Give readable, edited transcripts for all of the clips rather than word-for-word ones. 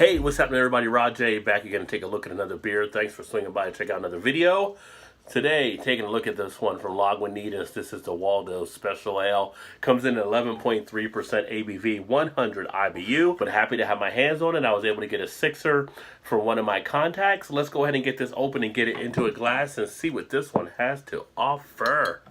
Hey, what's happening everybody? Rod J back again to take a look at another beer. Thanks for swinging by and check out another video. Today, taking a look at this one from Lagunitas. This is the Waldos Special Ale. Comes in at 11.3% ABV, 100 IBU. But happy to have my hands on it. I was able to get a sixer from one of my contacts. Let's go ahead and get this open and get it into a glass and see what this one has to offer.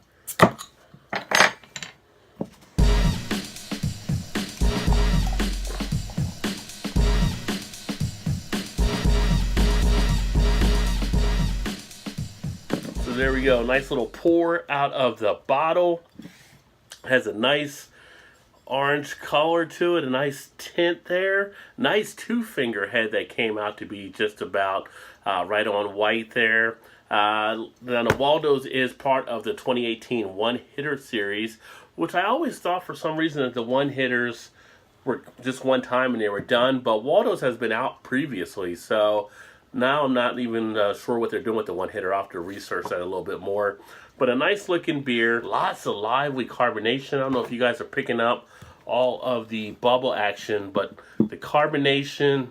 So there we go, nice little pour out of the bottle. Has a nice orange color to it, a nice tint there. Nice two-finger head that came out to be just about right on white there. Now the Waldos is part of the 2018 one-hitter series, which I always thought for some reason that the one-hitters were just one time and they were done, but Waldos has been out previously, so now I'm not even sure what they're doing with the one-hitter. I'll have to research that a little bit more. But a nice looking beer, lots of lively carbonation. I don't know if you guys are picking up all of the bubble action, but the carbonation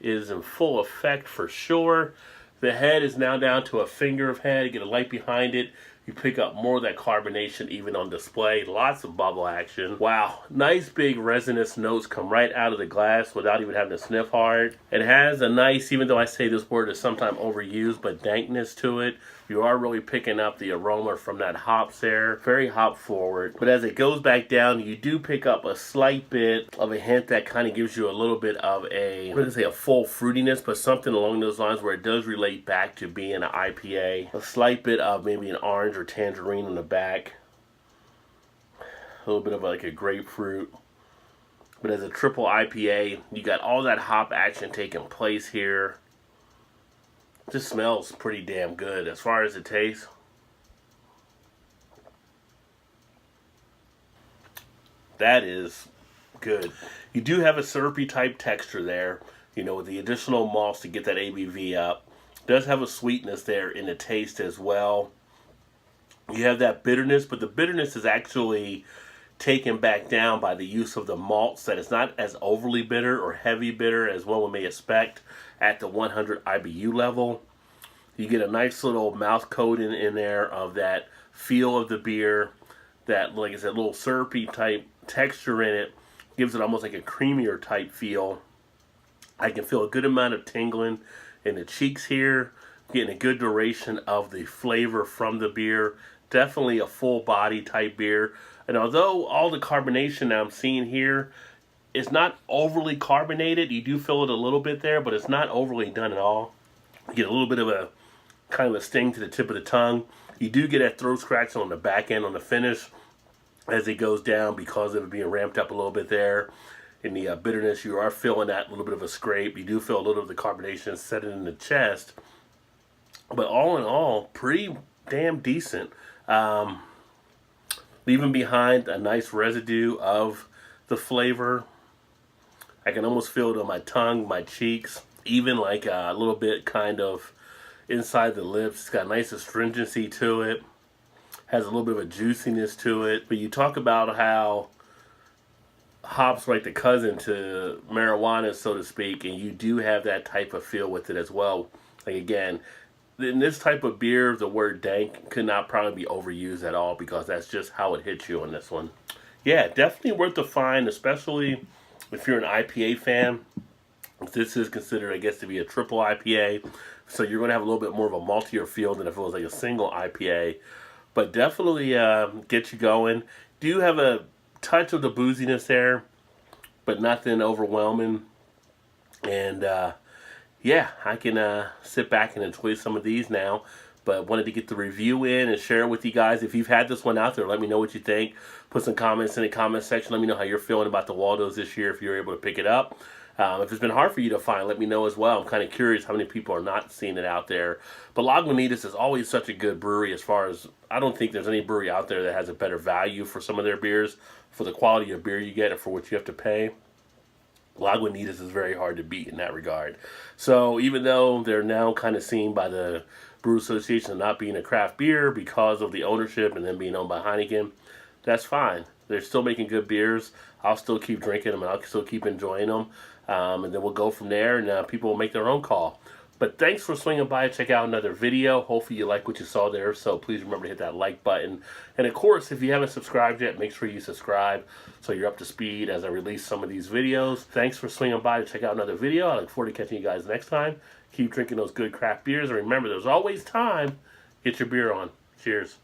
is in full effect for sure. The head is now down to a finger of head. You get a light behind it. You pick up more of that carbonation even on display. Lots of bubble action. Wow, nice big resinous notes come right out of the glass without even having to sniff hard. It has a nice, even though I say this word is sometimes overused, but dankness to it. You are really picking up the aroma from that hops there. Very hop forward. But as it goes back down, you do pick up a slight bit of a hint that kind of gives you a little bit of a, I'm going to say a full fruitiness, but something along those lines where it does relate back to being an IPA. A slight bit of maybe an orange or tangerine on the back. A little bit of like a grapefruit. But as a triple IPA, you got all that hop action taking place here. Just smells pretty damn good. As far as it tastes, that is good. You do have a syrupy type texture there, you know, with the additional malts to get that ABV up. It does have a sweetness there in the taste as well. You have that bitterness, but the bitterness is actually taken back down by the use of the malts, that it's not as overly bitter or heavy bitter as one may expect at the 100 IBU level. You get a nice little mouth coating in there of that feel of the beer, that, like I said, little syrupy type texture in it, gives it almost like a creamier type feel. I can feel a good amount of tingling in the cheeks here, getting a good duration of the flavor from the beer. Definitely a full body type beer. And although all the carbonation that I'm seeing here is not overly carbonated, you do feel it a little bit there, but it's not overly done at all. You get a little bit of a kind of a sting to the tip of the tongue. You do get that throat scratch on the back end on the finish as it goes down because of it being ramped up a little bit there. In the bitterness, you are feeling that little bit of a scrape. You do feel a little of the carbonation setting in the chest. But all in all, pretty damn decent. Leaving behind a nice residue of the flavor. I can almost feel it on my tongue, my cheeks, even like a little bit kind of inside the lips. It's got a nice astringency to it. Has a little bit of a juiciness to it. But you talk about how hops like the cousin to marijuana, so to speak, and you do have that type of feel with it as well. Like again, in this type of beer, the word dank could not probably be overused at all because that's just how it hits you on this one. Yeah, definitely worth the find, especially if you're an IPA fan. This is considered, I guess, to be a triple IPA, so you're going to have a little bit more of a maltier feel than if it was like a single IPA. But definitely get you going. Do have a touch of the booziness there, but nothing overwhelming. And yeah, I can sit back and enjoy some of these now. But wanted to get the review in and share it with you guys. If you've had this one out there, let me know what you think. Put some comments in the comment section. Let me know how you're feeling about the Waldos this year if you're able to pick it up. If it's been hard for you to find, let me know as well. I'm kind of curious how many people are not seeing it out there. But Lagunitas is always such a good brewery as far as, I don't think there's any brewery out there that has a better value for some of their beers, for the quality of beer you get and for what you have to pay. Lagunitas is very hard to beat in that regard. So even though they're now kind of seen by the Brew Association as not being a craft beer because of the ownership and then being owned by Heineken, that's fine. They're still making good beers. I'll still keep drinking them, and I'll still keep enjoying them. And then we'll go from there, and people will make their own call. But thanks for swinging by. Check out another video. Hopefully you like what you saw there. So please remember to hit that like button. And of course, if you haven't subscribed yet, make sure you subscribe so you're up to speed as I release some of these videos. Thanks for swinging by to check out another video. I look forward to catching you guys next time. Keep drinking those good craft beers. And remember, there's always time. Get your beer on. Cheers.